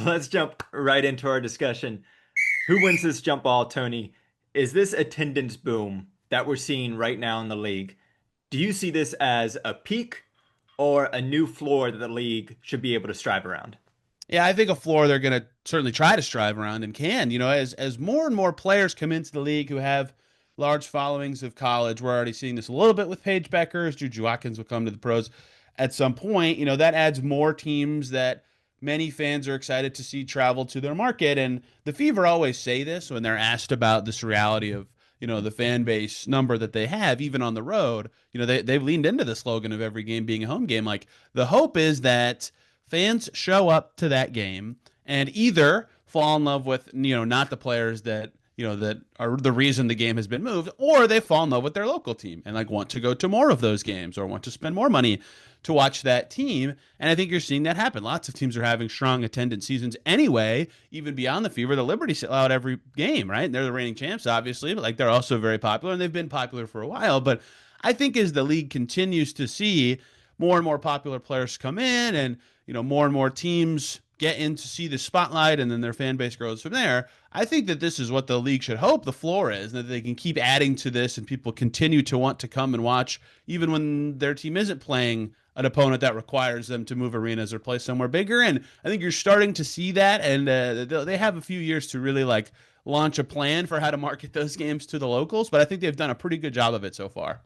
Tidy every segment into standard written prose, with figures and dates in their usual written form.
let's jump right into our discussion. Who wins this jump ball, Tony? Is this attendance boom that we're seeing right now in the league? Do you see this as a peak or a new floor that the league should be able to strive around? Yeah, I think a floor they're going to certainly try to strive around and can. As more and more players come into the league who have large followings of college, we're already seeing this a little bit with Paige Beckers. Juju Watkins will come to the pros at some point. That adds more teams that many fans are excited to see travel to their market. And the Fever always say this when they're asked about this reality of the fan base number that they have, even on the road. They've leaned into the slogan of every game being a home game. Like the hope is that fans show up to that game and either fall in love with not the players that are the reason the game has been moved, or they fall in love with their local team and like want to go to more of those games or want to spend more money to watch that team. And I think you're seeing that happen. Lots of teams are having strong attendance seasons anyway, even beyond the Fever. The Liberty sell out every game, right? And they're the reigning champs, obviously, but like they're also very popular and they've been popular for a while. But I think as the league continues to see more and more popular players come in and more and more teams get in to see the spotlight and then their fan base grows from there. I think that this is what the league should hope the floor is, that they can keep adding to this and people continue to want to come and watch even when their team isn't playing an opponent that requires them to move arenas or play somewhere bigger. And I think you're starting to see that, and they have a few years to really like launch a plan for how to market those games to the locals, but I think they've done a pretty good job of it so far.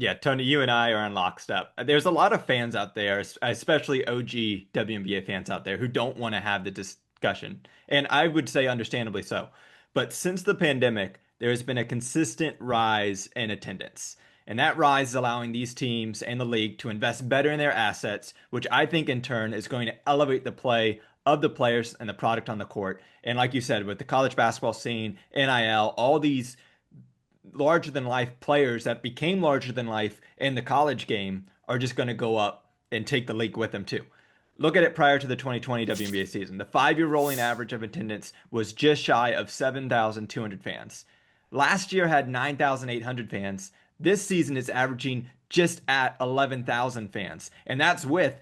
Yeah, Tony, you and I are in lockstep. There's a lot of fans out there, especially OG WNBA fans out there, who don't want to have the discussion. And I would say understandably so. But since the pandemic, there has been a consistent rise in attendance. And that rise is allowing these teams and the league to invest better in their assets, which I think in turn is going to elevate the play of the players and the product on the court. And like you said, with the college basketball scene, NIL, all these larger than life players that became larger than life in the college game are just going to go up and take the league with them too. Look at it prior to the 2020 WNBA season. The 5-year rolling average of attendance was just shy of 7,200 fans. Last year had 9,800 fans. This season is averaging just at 11,000 fans. And that's with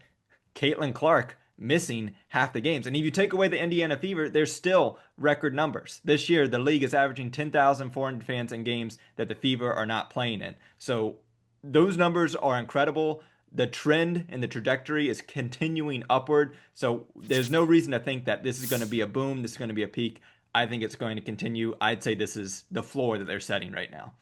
Caitlin Clark missing half the games. And if you take away the Indiana Fever, there's still record numbers. This year, the league is averaging 10,400 fans in games that the Fever are not playing in. So those numbers are incredible. The trend and the trajectory is continuing upward. So there's no reason to think that this is going to be a boom. This is going to be a peak. I think it's going to continue. I'd say this is the floor that they're setting right now.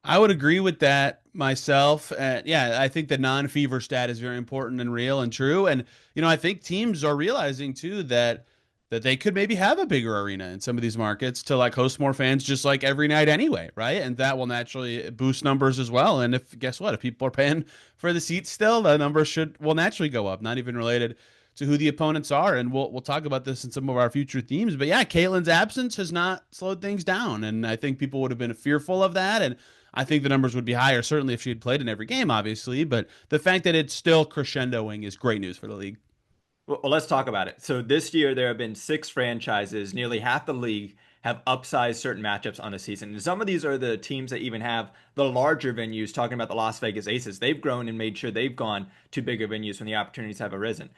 I would agree with that myself. Yeah, I think the non-fever stat is very important and real and true. And I think teams are realizing too that they could maybe have a bigger arena in some of these markets to like host more fans just like every night anyway, right? And that will naturally boost numbers as well. And if guess what, if people are paying for the seats still, the numbers will naturally go up. Not even related to who the opponents are. And we'll talk about this in some of our future themes. But yeah, Caitlin's absence has not slowed things down, and I think people would have been fearful of that. And I think the numbers would be higher, certainly if she had played in every game, obviously. But the fact that it's still crescendoing is great news for the league. Well, let's talk about it. So this year there have been 6 franchises, nearly half the league have upsized certain matchups on the season. And some of these are the teams that even have the larger venues, talking about the Las Vegas Aces. They've grown and made sure they've gone to bigger venues when the opportunities have arisen.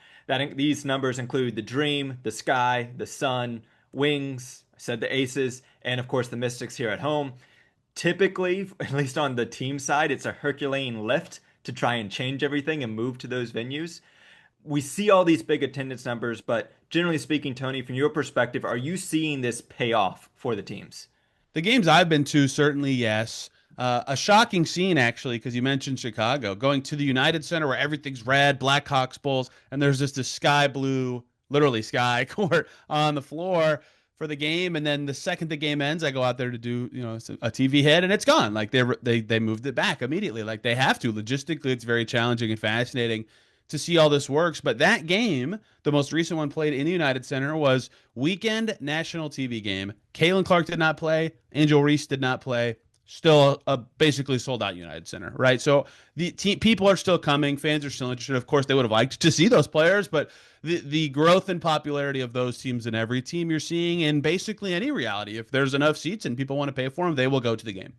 These numbers include the Dream, the Sky, the Sun, Wings, I said the Aces, and of course the Mystics here at home. Typically, at least on the team side, it's a Herculean lift to try and change everything and move to those venues. We see all these big attendance numbers, but generally speaking, Tony, from your perspective, are you seeing this pay off for the teams? The games I've been to, certainly yes. A shocking scene, actually, because you mentioned Chicago, going to the United Center where everything's red, Blackhawks Bulls, and there's just this sky blue, literally sky court on the floor for the game. And then the second the game ends, I go out there to do a TV hit, and it's gone. Like they moved it back immediately, like they have to. Logistically, it's very challenging and fascinating to see all this works. But that game, the most recent one played in the United Center, was weekend national TV game. Caitlin Clark did not play. Angel Reese did not play. Still a basically sold out United Center, right? So people are still coming. Fans are still interested. Of course, they would have liked to see those players, but the growth and popularity of those teams in every team you're seeing in basically any reality, if there's enough seats and people want to pay for them, they will go to the game.